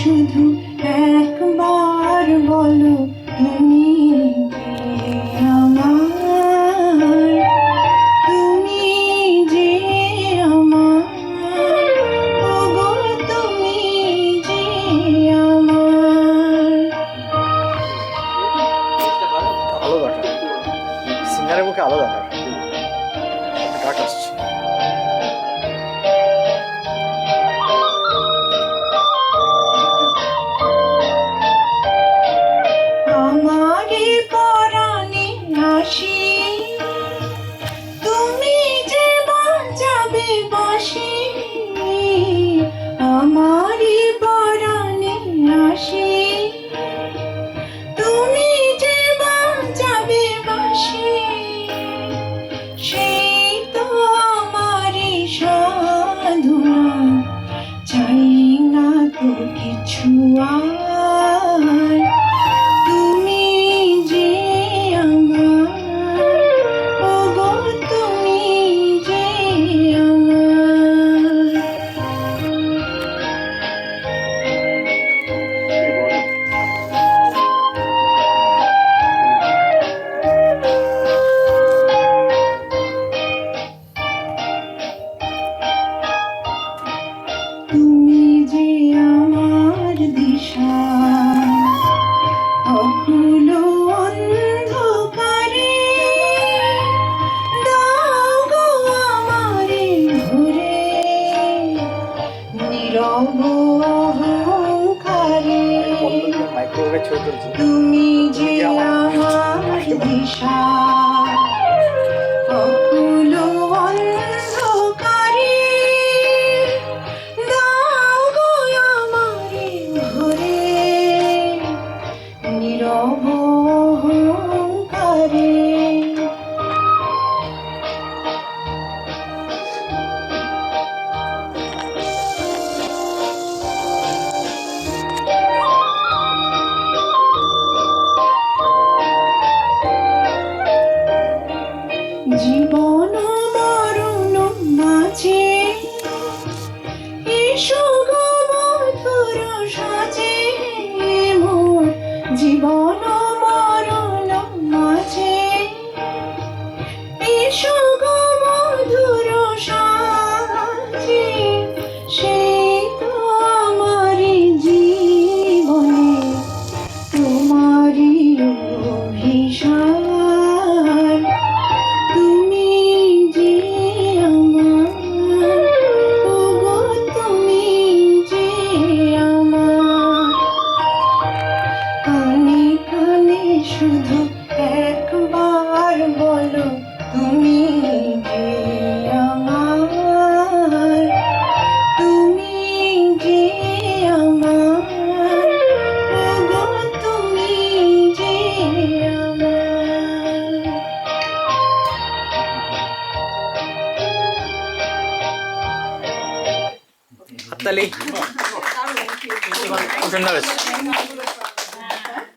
শুধু একবার বলো তুমি যে আমার, তুমি যে আমার, ওগো তুমি যে আমার। আলো দরকার, সিঙ্গারের মুখে আলো দরকার, ডাক আসছে। আমারে পরাণে আসি, তুমি যে বাজাবে বাঁশি। আমারে পরাণে আসি, তুমি যে বাজাবে বাঁশি। সেই তো আমারই সাধনা, চাই না তো কিছু আর। তুমি যে আমার, ওগো তুমি যে আমার। তুমি যে আমার দিশা, অকুল অন্ধকারে দাও গো আমারে ভরে, নীরব অহংকারে। মাইক্রোওয়েভে ছবি তুলছি। তুমি যে আমার দিশা, অকুল অন্ধকারে দাও গো আমারে ভরে, নীরব অহংকারে। জীবন মরণ মাঝে এসো গো মধুর সাজে, মোর জীবন মরণ মাঝে এসো গো মধুর সাজে। সেই তো আমারই জীবনে তোমারই অভিসার। তুমি যে আমার, ওগো তুমি যে আমার। কানে কানে শুধু একবার বলো তুমি যে আমার, তুমি যে আমার, ওগো তুমি যে আমার। হাততালি। সুন্দর হয়েছে।